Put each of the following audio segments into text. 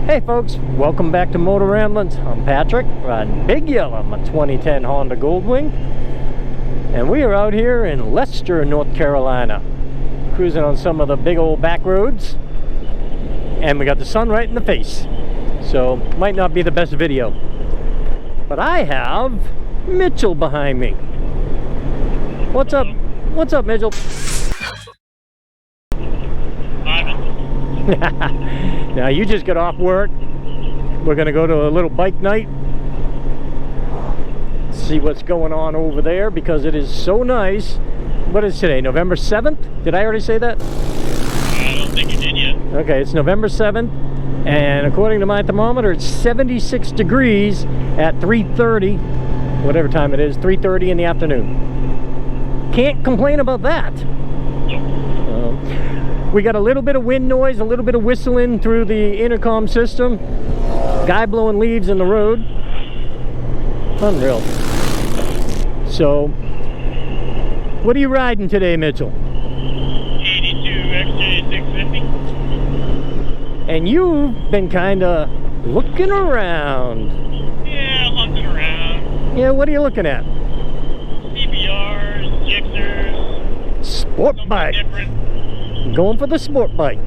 Hey folks, welcome back to Motoramblings. I'm Patrick, riding Big Yellow, my 2010 Honda Goldwing. And we are out here in Leicester, North Carolina, cruising on some of the big old back roads. And we got the sun right in the face, so might not be the best video. But I have Mitchell behind me. What's up? What's up, Mitchell? Now you just got off work. We're gonna go to a little bike night, see what's going on over there, because it is so nice. What is today, November 7th? Did I already say that? I don't think you did yet. Okay, it's November 7th, and according to my thermometer, it's 76 degrees at 3:30, whatever time it is, 3:30 in the afternoon. Can't complain about that. We got a little bit of wind noise, a little bit of whistling through the intercom system. Guy blowing leaves in the road. Unreal. So, what are you riding today, Mitchell? 82 XJ 650. And you've been kind of looking around. Yeah, hunting around. Yeah, what are you looking at? CBRs, Gixxers. Sport bike. Different. Going for the sport bike.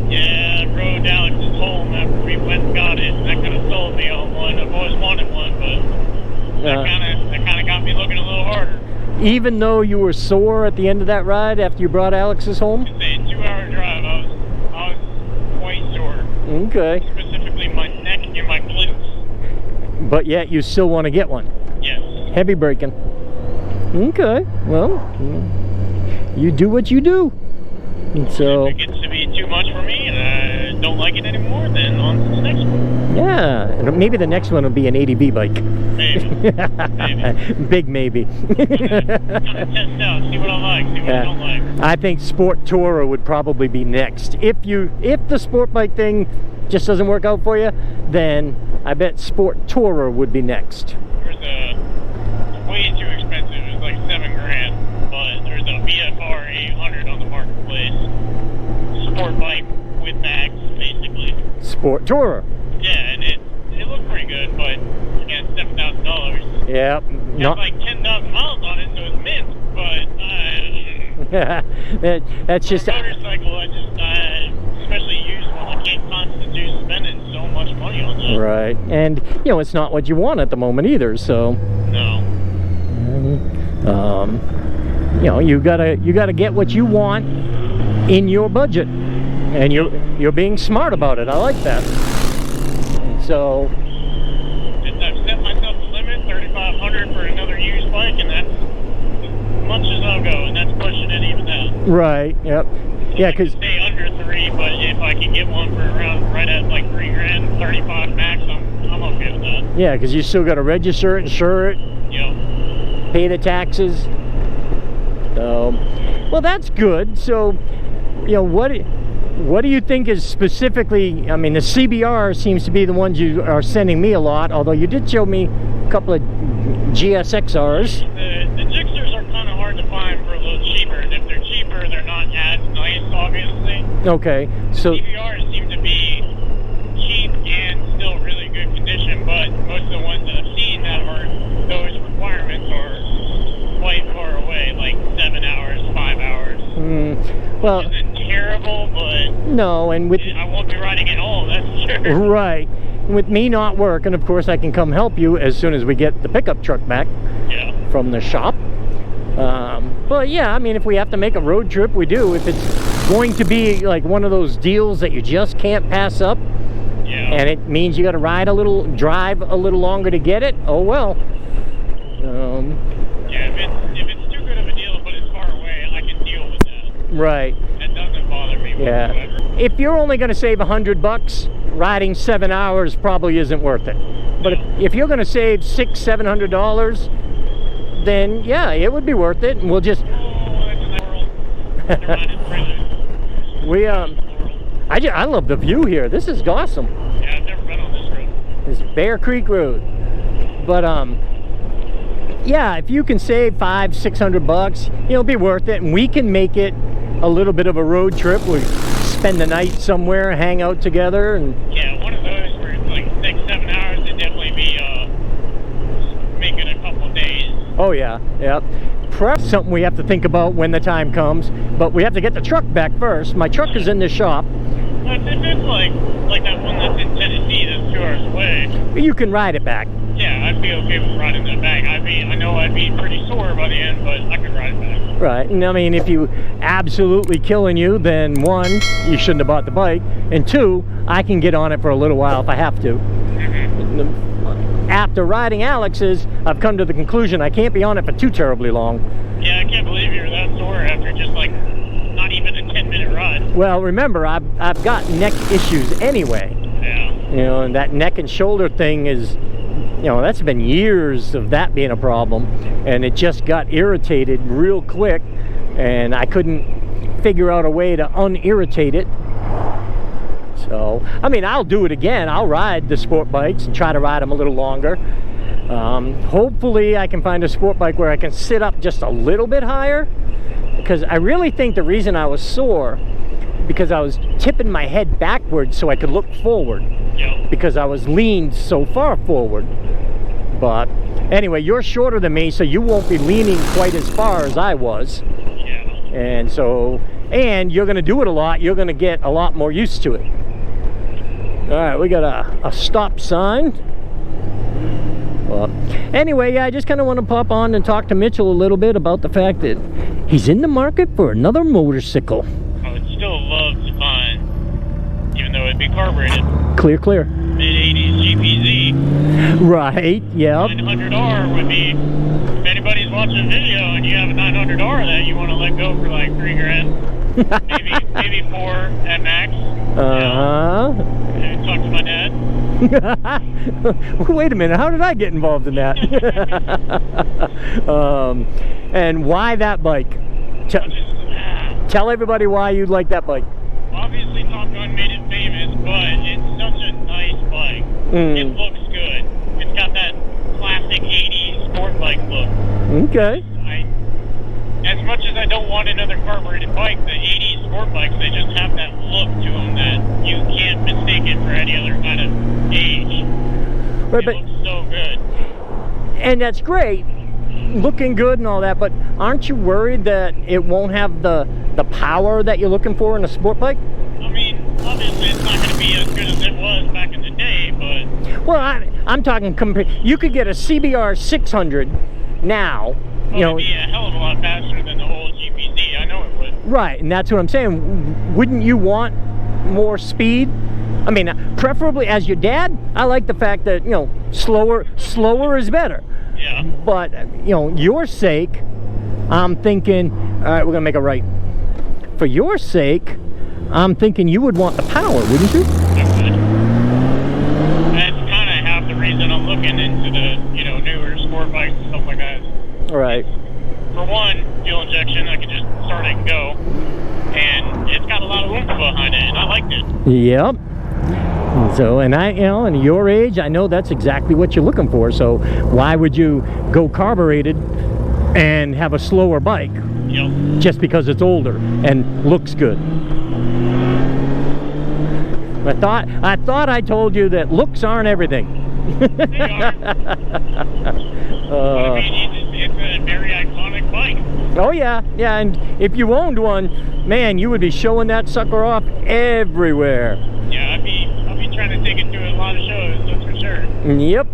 Yeah, I rode Alex's home after we went and got it. That kind of sold me on one. I've always wanted one, but that kind of got me looking a little harder. Even though you were sore at the end of that ride after you brought Alex's home? It's a 2-hour drive. I was quite sore. Okay. Specifically my neck and my glutes. But yet you still want to get one? Yes. Heavy braking. Okay. Well, you do what you do. So if it gets to be too much for me and I don't like it anymore, then on to the next one. Yeah, and maybe the next one will be an 80B bike. Maybe. Maybe. Big maybe. Gotta test out, see what I like, see what I don't like. I think Sport Tourer would probably be next. If the sport bike thing just doesn't work out for you, then I bet Sport Tourer would be next. There's it's way too expensive. It's like $7,000, but there's a VFR 800 on the marketplace. Sport bike with mags, basically. Sport Tourer. Yeah, and it looked pretty good, but again, $7,000. Yeah. Not like 10,000 miles on it, so it's mint. But that's just a motorcycle. Especially used one, I can't constitute spending so much money on that. Right, and it's not what you want at the moment either. So no. You gotta get what you want in your budget, and you're being smart about it. I like that. So I've set myself a limit, $3,500 for another used bike, and that's as much as I'll go, and that's pushing it even that. Right. Yep. Yeah, because stay under 3, but if I can get one for around right at like $3,000, 35 max, I'm okay with that. Yeah, because you still got to register it, insure it. Yep. Pay the taxes. So, well, that's good. So, what do you think is specifically? I mean, the CBR seems to be the ones you are sending me a lot. Although you did show me a couple of GSXRs. The Gixxers are kind of hard to find for a little cheaper, and if they're cheaper, they're not as nice, obviously. Okay, so CBRs seem to be cheap and still really good condition, but most of the ones that I've seen that are those requirements are quite far away, like 7 hours, 5 hours. Well, which isn't terrible, but no, and with I won't be riding it all, that's sure. Right. With me not working, of course, I can come help you as soon as we get the pickup truck back from the shop. But yeah, I mean, if we have to make a road trip, we do. If it's going to be like one of those deals that you just can't pass up, and it means you got to drive a little longer to get it, oh well. Yeah, if it's too good of a deal, but it's far away, I can deal with that. Right. That doesn't bother me whatsoever. If you're only going to save $100, riding 7 hours probably isn't worth it. But if you're going to save $600-700, then yeah, it would be worth it. And we'll just I love the view here. This is awesome. Yeah, I've never been on this road. This is Bear Creek Road. But yeah, if you can save $500-600, it'll be worth it, and we can make it a little bit of a road trip. We spend the night somewhere, hang out together, and yeah, one of those like 6-7 hours, it'd definitely be making a couple of days. Oh yeah, yeah. Prep something we have to think about when the time comes, but we have to get the truck back first. My truck is in the shop. But if it's like that one that's in Tennessee that's 2 hours away, You can ride it back. yeah, I'd be okay with riding that back. I know I'd be pretty sore by the end, but I could ride it back. Right, and I mean, if you absolutely killing you, then one, you shouldn't have bought the bike, and two, I can get on it for a little while if I have to. After riding Alex's, I've come to the conclusion I can't be on it for too terribly long. Yeah, I can't believe you're that sore after just like not even a 10-minute ride. Well, remember, I've got neck issues anyway. Yeah. You know, and that neck and shoulder thing is, you know, that's been years of that being a problem, and it just got irritated real quick, and I couldn't figure out a way to unirritate it. So, I mean, I'll do it again. I'll ride the sport bikes and try to ride them a little longer. Hopefully I can find a sport bike where I can sit up just a little bit higher, because I really think the reason I was sore because I was tipping my head backwards so I could look forward. Yep. Because I was leaned so far forward. But anyway, you're shorter than me, so you won't be leaning quite as far as I was. Yeah. And so, and you're going to do it a lot. You're going to get a lot more used to it. All right, we got a stop sign. Well, anyway, yeah, I just kind of want to pop on and talk to Mitchell a little bit about the fact that he's in the market for another motorcycle. I would still love to find, even though it'd be carbureted, Clear. mid-80s GPZ. Right, yep. 900R would be, if anybody's watching a video and you have a 900R that you want to let go for like $3,000, maybe 4 at max. Maybe talk to my dad. Wait a minute, how did I get involved in that? And why that bike? Tell everybody why you like that bike. Obviously Top Gun made it famous, but it's such a nice bike. It looks good. It's got that classic 80s sport bike look. Okay. As much as I don't want another carbureted bike, the 80s sport bikes, they just have that look to them that you can't mistake it for any other kind of age. Right, it but looks so good. And that's great, looking good and all that, but aren't you worried that it won't have the power that you're looking for in a sport bike? I mean, obviously it's not going to be as good as it was back in the day, but... Well, I'm talking, you could get a CBR 600 now, you know... It'd be a hell of a lot faster than the old GPZ, I know it would. Right, and that's what I'm saying. Wouldn't you want more speed? I mean, preferably as your dad, I like the fact that, you know, slower is better. Yeah. But, you know, your sake, I'm thinking, all right, we're gonna make a right. For your sake, I'm thinking you would want the power, wouldn't you? I would. That's kind of half the reason I'm looking into the, you know, newer sport bikes and stuff like that. Right. For one, fuel injection, I can just start it and go. And it's got a lot of oomph behind it, and I liked it. Yep. So, and you know, and your age, I know that's exactly what you're looking for. So why would you go carbureted and have a slower bike? Yep. Just because it's older and looks good. I thought I told you that looks aren't everything. They are. I mean, it's a very iconic bike. Oh yeah, yeah, and if you owned one, man, you would be showing that sucker off everywhere. Yeah, I'd be trying to take it to a lot of shows, that's for sure. Yep.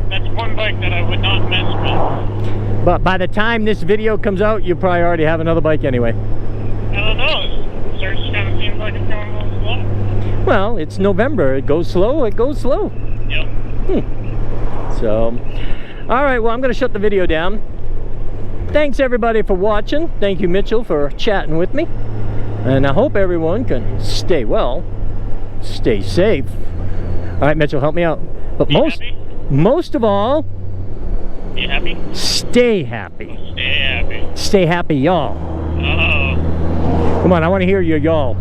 That's one bike that I would not mess with. But by the time this video comes out, you probably already have another bike anyway. I don't know. Search kind of seems like it's going a little slow. Well, it's November. It goes slow. It goes slow. Yep. So, all right. Well, I'm going to shut the video down. Thanks everybody for watching. Thank you, Mitchell, for chatting with me. And I hope everyone can stay well, stay safe. All right, Mitchell, help me out. But most of all, be happy. Stay happy. Stay happy. Stay happy, y'all. Come on, I want to hear your y'all.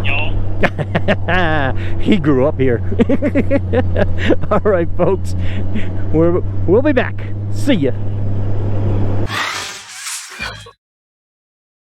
Y'all. He grew up here. All right, folks. We'll be back. See ya.